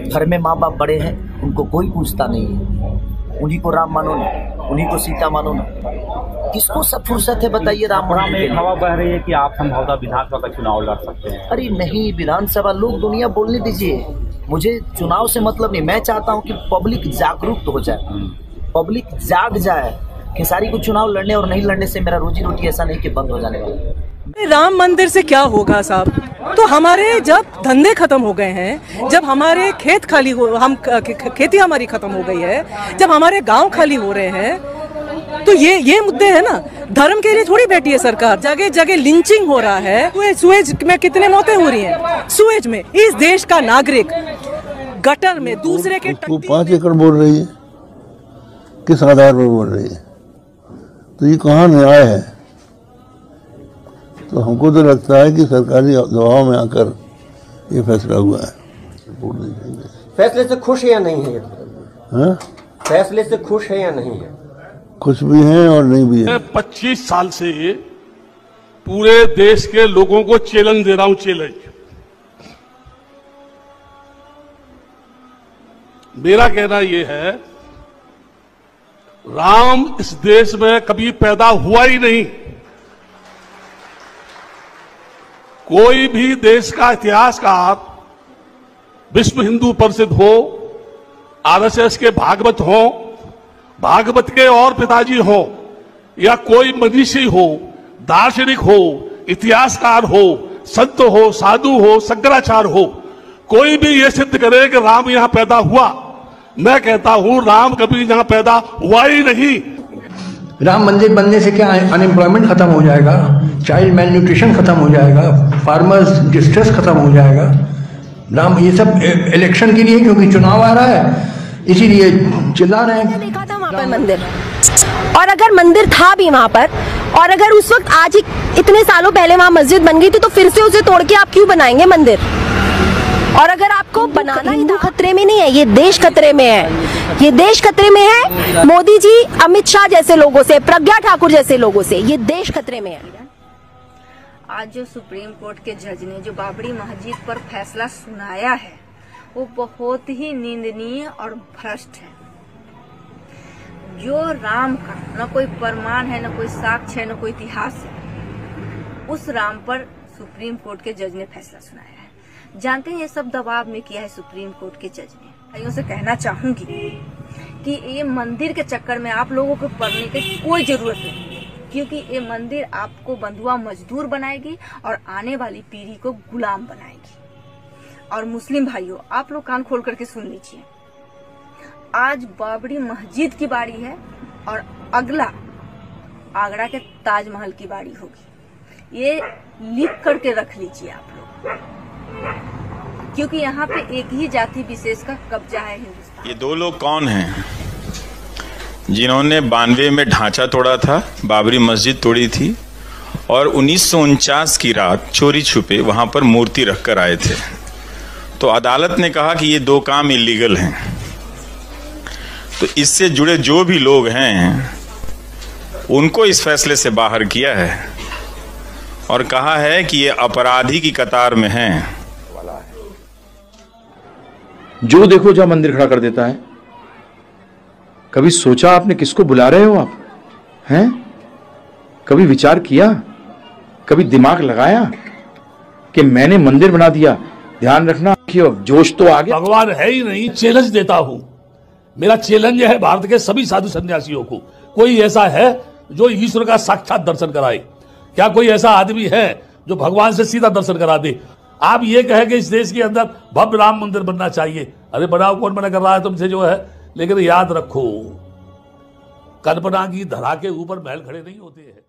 घर में माँ बाप बड़े हैं, उनको कोई पूछता नहीं है। उन्हीं को राम मानो ना, उन्हीं को सीता मानो ना। किसको सब फुर्सत है बताइए राम मंदिर में? एक हवा बह रही है कि आप संभवतः विधानसभा का चुनाव लड़ सकते हैं। अरे नहीं, विधानसभा लोग दुनिया बोलने दीजिए, मुझे चुनाव से मतलब नहीं। मैं चाहता हूँ कि पब्लिक जागरूक हो जाए, पब्लिक जाग जाए। खेसारी को चुनाव लड़ने और नहीं लड़ने से मेरा रोजी रोटी ऐसा नहीं कि बंद हो जाने वाला। राम मंदिर से क्या होगा साहब? तो हमारे जब धंधे खत्म हो गए हैं, जब हमारे खेत खाली हो, हम खेती हमारी खत्म हो गई है, जब हमारे गांव खाली हो रहे हैं, तो ये मुद्दे हैं ना। धर्म के लिए थोड़ी बैठी है सरकार। जगह जगह लिंचिंग हो रहा है। सुएज में कितने मौतें हो रही हैं? सुएज में इस देश का नागरिक गटर में दूसरे के 5 एकड़ बोल रही है, किस आधार पर बोल रही है? तो ये कहाँ न्याय है? तो हमको तो लगता है कि सरकारी दबाव में आकर ये फैसला हुआ है। फैसले से खुश है या नहीं है? हाँ? फैसले से खुश है या नहीं है? खुश भी हैं और नहीं भी है। 25 साल से पूरे देश के लोगों को चैलेंज दे रहा हूं। चैलेंज मेरा कहना यह है, राम इस देश में कभी पैदा हुआ ही नहीं। कोई भी देश का इतिहासकार, विश्व हिंदू परिषद हो, आरएसएस के भागवत हो, भागवत के और पिताजी हो, या कोई मनीषी हो, दार्शनिक हो, इतिहासकार हो, संत हो, साधु हो, शंकराचार्य हो, कोई भी ये सिद्ध करे कि राम यहां पैदा हुआ, मैं कहता हूं राम कभी यहां पैदा हुआ ही नहीं। राम मंदिर बनने से क्या अनएम्प्लॉयमेंट खत्म हो जाएगा, चाइल्ड मेल न्यूट्रिशन खत्म हो जाएगा, फार्मर्स डिस्ट्रेस खत्म हो जाएगा। राम ये सब इलेक्शन के लिए, क्योंकि चुनाव आ रहा है इसीलिए चिल्ला रहे हैं। देखा था वहाँ पर मंदिर, और अगर मंदिर था भी वहाँ पर, और अगर उस वक्त आज ही इतने सालों पहले वहाँ मस्जिद बन गई थी, तो फिर से उसे तोड़ के आप क्यों बनाएंगे मंदिर? और अगर आपको बनाना ही खतरे में नहीं है, ये देश खतरे में है। ये देश खतरे में है मोदी जी, अमित शाह जैसे लोगों से, प्रज्ञा ठाकुर जैसे लोगों से। ये देश खतरे में है। आज जो सुप्रीम कोर्ट के जज ने जो बाबरी मस्जिद पर फैसला सुनाया है, वो बहुत ही निंदनीय और भ्रष्ट है। जो राम का न कोई प्रमाण है, न कोई साक्ष्य है, न कोई इतिहास है, उस राम पर सुप्रीम कोर्ट के जज ने फैसला सुनाया है। जानते हैं ये सब दबाव में किया है सुप्रीम कोर्ट के जज ने। भाइयों से कहना चाहूंगी कि ये मंदिर के चक्कर में आप लोगों को पड़ने की कोई जरूरत नहीं, क्योंकि ये मंदिर आपको बंधुआ मजदूर बनाएगी और आने वाली पीढ़ी को गुलाम बनाएगी। और मुस्लिम भाइयों, आप लोग कान खोल करके सुन लीजिए, आज बाबरी मस्जिद की बारी है और अगला आगरा के ताजमहल की बारी होगी। ये लिख करके रख लीजिए आप लोग, क्योंकि यहाँ पे एक ही जाति विशेष का कब्जा है हिंदुस्तान। ये दो लोग कौन हैं जिन्होंने 92 में ढांचा तोड़ा था, बाबरी मस्जिद तोड़ी थी, और 1949 की रात चोरी छुपे वहां पर मूर्ति रखकर आए थे। तो अदालत ने कहा कि ये दो काम इलीगल हैं। तो इससे जुड़े जो भी लोग हैं उनको इस फैसले से बाहर किया है और कहा है कि ये अपराधी की कतार में हैं। जो देखो जहां मंदिर खड़ा कर देता है। कभी सोचा आपने किसको बुला रहे हो आप? हैं? कभी विचार किया, कभी दिमाग लगाया कि मैंने मंदिर बना दिया? ध्यान रखना कि जोश तो आ गया। भगवान है ही नहीं। चैलेंज देता हूं, मेरा चैलेंज है भारत के सभी साधु सन्यासियों को, कोई ऐसा है जो ईश्वर का साक्षात दर्शन कराए? क्या कोई ऐसा आदमी है जो भगवान से सीधा दर्शन करा दे? आप ये कहे कि इस देश के अंदर भव्य राम मंदिर बनना चाहिए, अरे बनाओ, कौन मना कर रहा है तुमसे जो है। लेकिन याद रखो, कल्पना की धरा के ऊपर महल खड़े नहीं होते हैं।